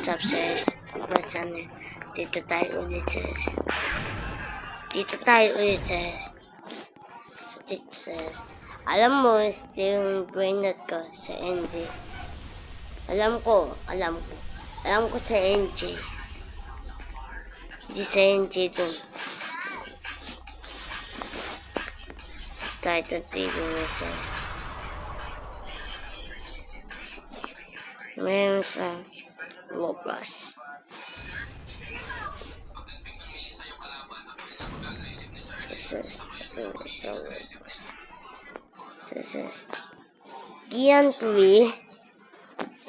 What's up, sis? Dito tayo ulit, sis. Sis. Alam mo, yung brainot ko sa NG. Alam ko sa NG. Di sa NG dun. Titan TV mo, sis. Meron sa Roblox.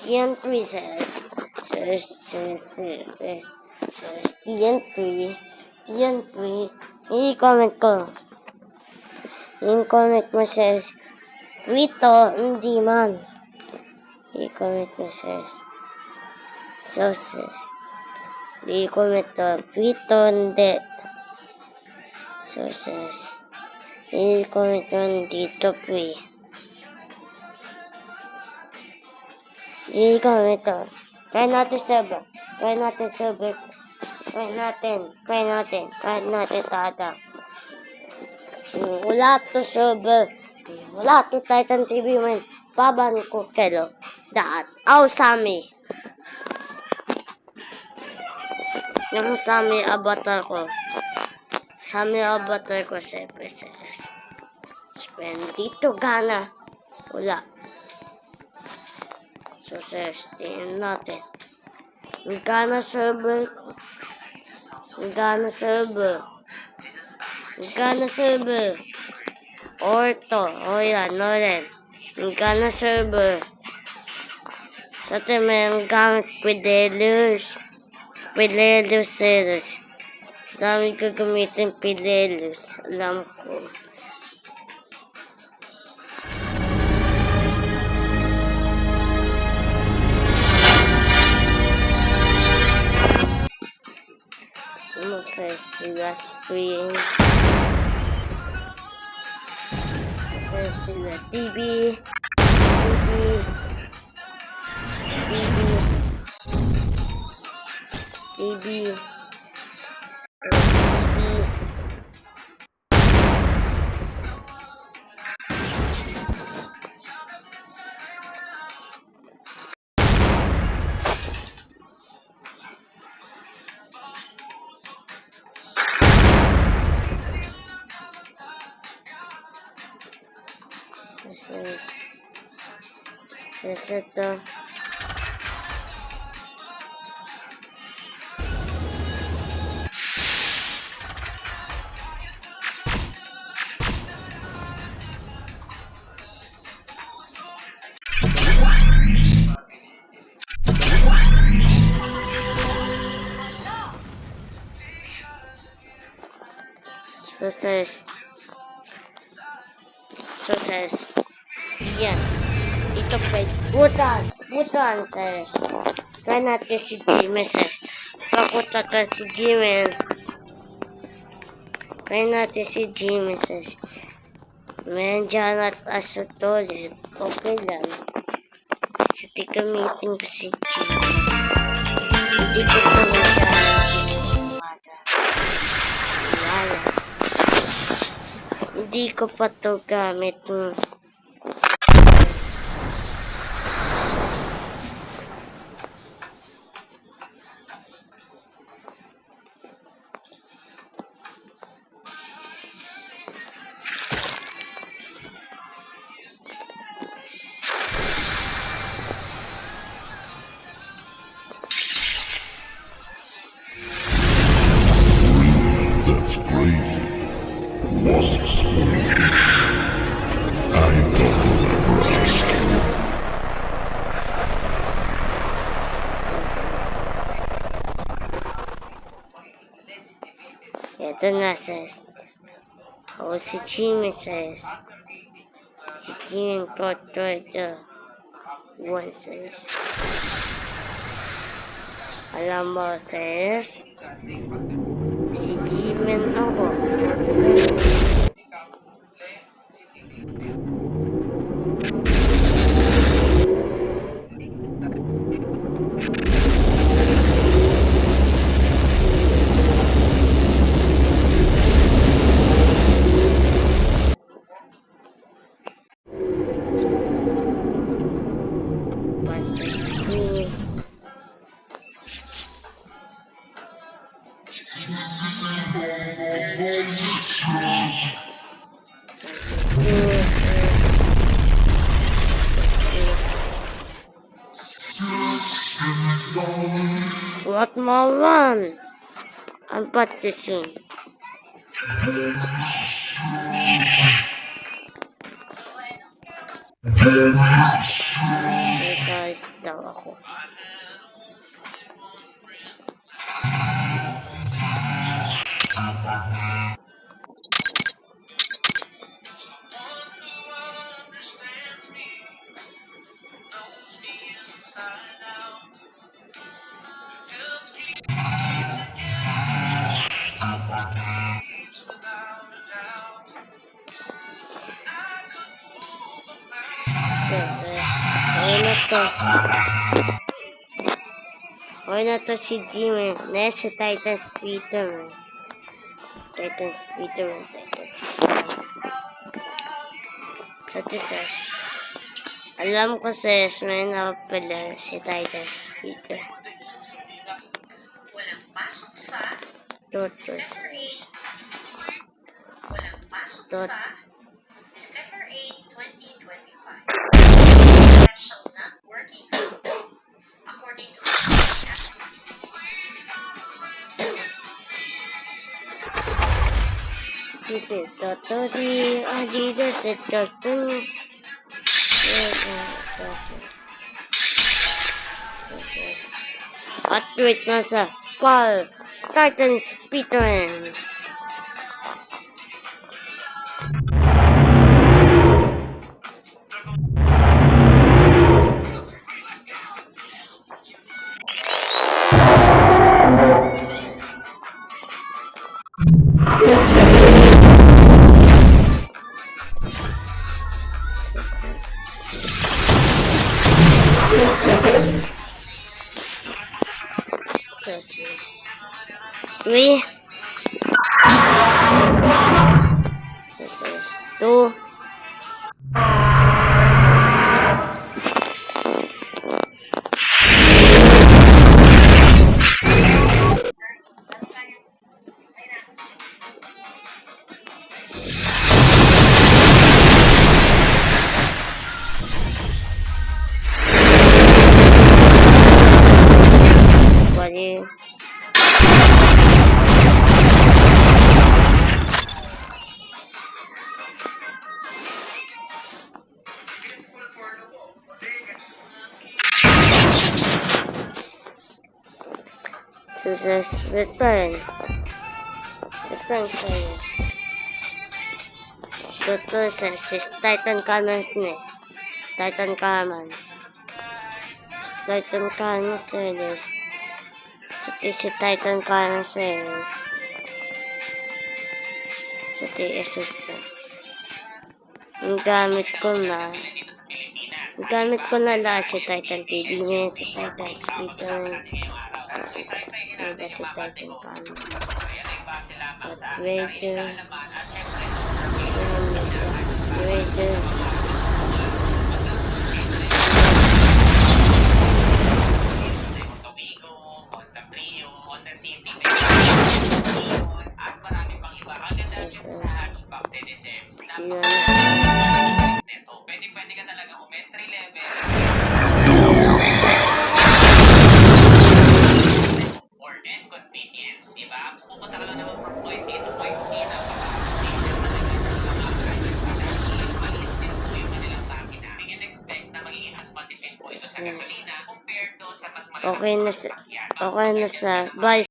Gian 3 says Gian 3 i-comment ko. Yung comment mo says Rito, hindi man. I-comment mo says so says i-comment to Rito, hindi. So says i-comment mo dito pre. I-comment to. Try natin tata. Wala to server. Wala to Titan TV man. Baban ko kelo. Daat. Sami. Yung Sami avatar ko. Siyempre. Dito gana. Wala. So, sis, tingnan natin. Gana server. Orto. Yan, Noren. Gana server. Sa atin may gamit Pidelius series. Dami ko gamitin Pidelius. Alam ko. Sila screen. Sila TV. Ito. So says, yan. Ito pa, butan, says. Try natin si Jimmy, says. Pakuta ka si Jimmy. Try natin si Jimmy, says. Meron dyan at asutolit. Okay lang. Kasi gamitin ko si Jimmy. Hindi ko ito hindi ko pa ito gamit. That's crazy. What's I don't remember asking. Ito na, says. Si Jimmy, says. Si Jimmy ito. One, says. Alam mo, says. Si Jimmy ako. What more one? I'm practicing. Exercise daw ako. Okay na to. Okay na to si Jimmy. Next si Titan Spiderman. Titan Spiderman. So this is. Alam ko sis, may napapala si Titan Spiderman. Walang pasok sa Dot. December 8. Walang pasok Dot. sa December 8, 2025. Shall not working according to This is Totori. Adidas is Totori. At wait na sa Paul Titan Spiderman. So, 3. So, 2. Bali. Success return. Return sa'yo. Toto says Titan Commons next. Titan Commons. Titan Commons series. Si Titan Commons series. Sa TS ito. Ang gamit ko na. Ang gamit ko na lahat si Titan TV. Ngayon si Titan Spiderman. Iba si Titan Commons. Upgrader. Upgrader. Pwede ka talaga entry level. Or end convenience, di ba? Pupunta ka lang naman from point A to point B na expect na magiging mas matipid po ito sa gasolina compared doon sa mas malaki. Okay na sa bye.